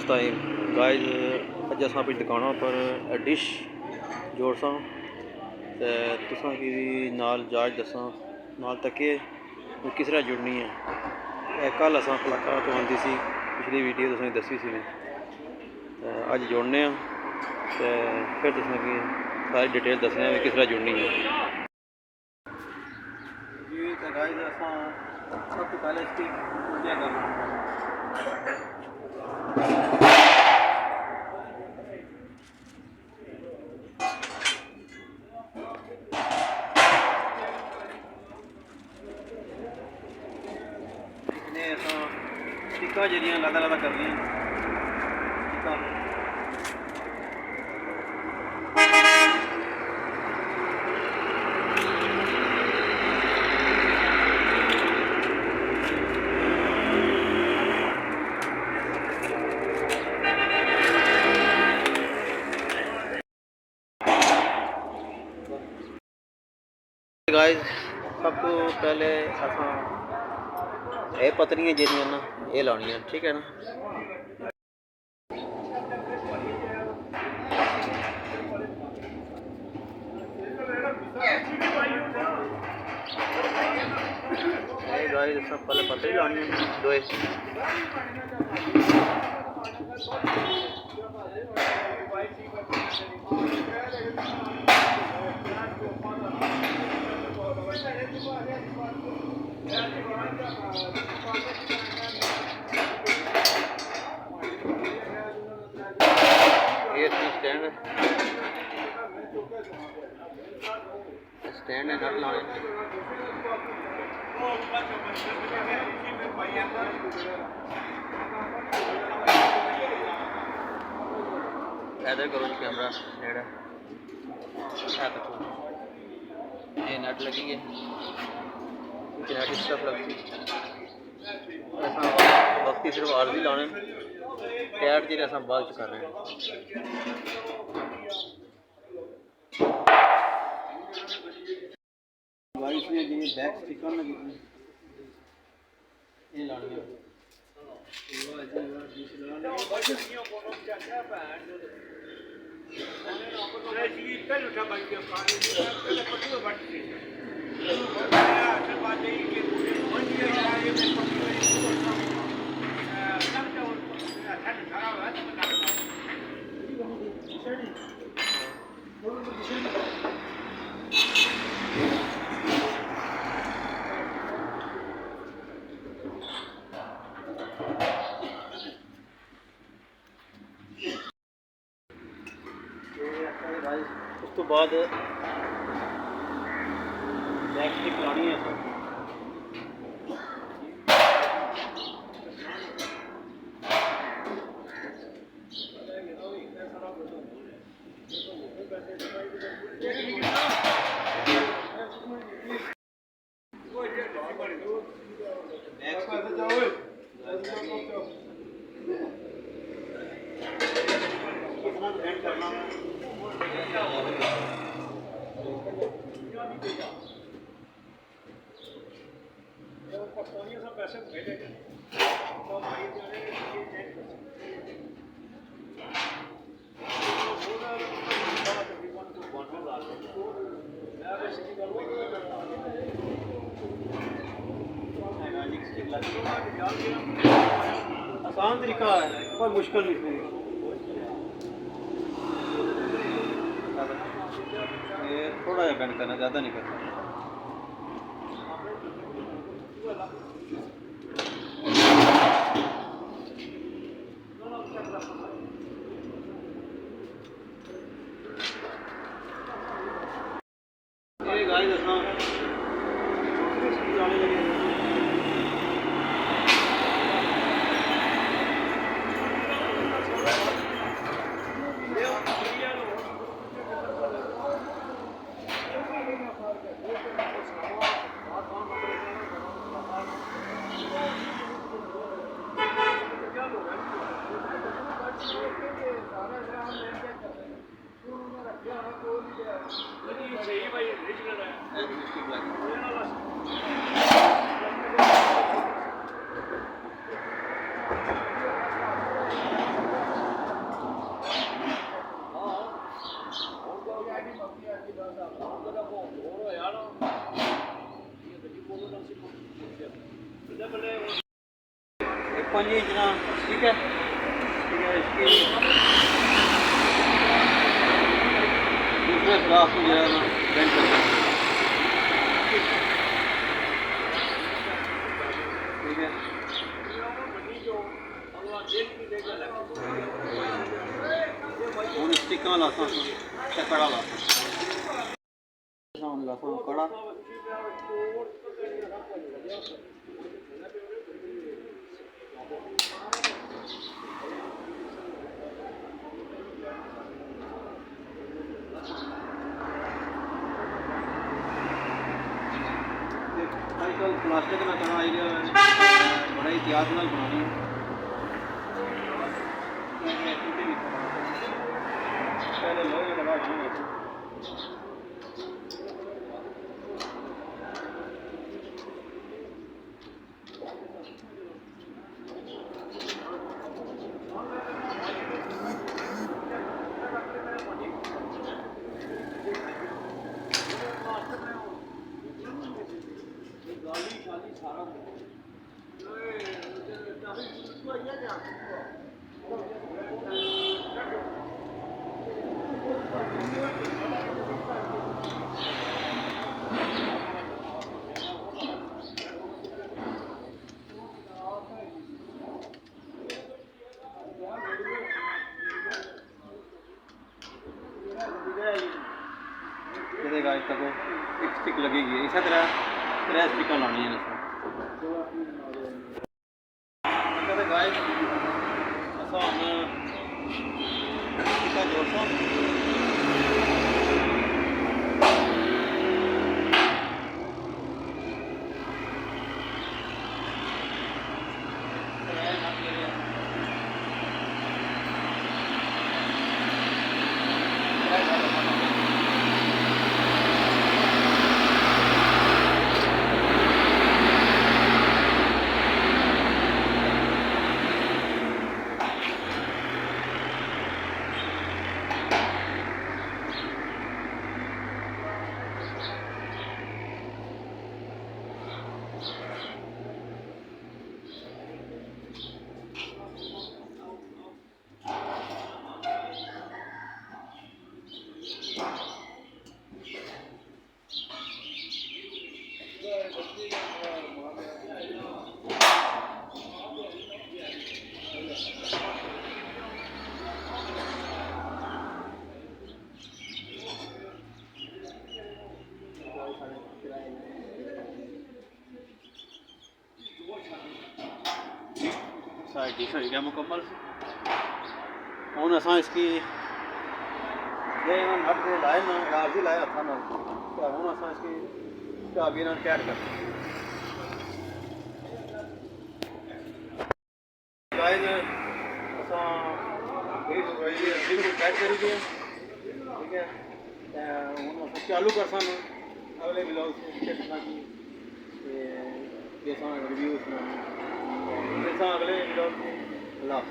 Lunch time guys अज अस अपनी दुकाना पर डिश जोड़सा ते तुसां की नाल जाच दसा नाल तक किस तरह जुड़नी है। कल अस इलाका तो आंदी सी पिछली वीडियो तुसें दसी सी मैं अज जोड़ने तो फिर तुसें की सारी डिटेल दसने किस तरह जुड़नी है जी। तो गाइस सब तो पहले इसकी पूजा करना टिक्का जरिया लदा लदा कर लिया टिक्का गाइस सब तो पहले असा ये पतलियां जेरियां ना ये लानियां, ठीक है ना। ये गाइस सब पहले पतली लानी दो ये स्टैंड है नट लाने इधर करो जी कैमरा नेड़ा ये नट लगी है नट इस तरफ लगती वक्ती सिर्फ आर्जी लाने टायर जी अस बाद च कर रहे हैं। इसमें जी बैक स्टिकर लगी ये लानी है उस तो बाद बैक स्टिक लानी है आसान तरीका है पर मुश्किल नहीं। ये थोड़ा जहा बेंड करना, ज़्यादा नहीं करना। ये गाइस लाने लगे सही भाई ओरिजिनल है। 5 इंच का, ठीक है। इसकी दूसरे सुराख को जो है ना बेंड करना है, ठीक है। हूँ स्टिकां लासां ते कड़ा लासां लासां कड़ा आजकल प्लास्टिक का कड़ा आई बड़ा एहतियात नाल बनानी पहले लोहे का कड़ा गाइस तक एक स्टिक लगेगी, इसी तरह 3 स्टिक लानी है। गाइस स्टिका जोड़सा साइड डिश हो गया मुकम्मल। हूँ अस इसकी नट के लाए ना लाजी लाए हथा ना, तो हूँ अस इसकी चाबी ना कैद कर कैद करी दिए, ठीक है। हूँ चालू कर सन अगले ब्लॉग से रिव्यू सुना अगले ब्लॉग। अल्लाह।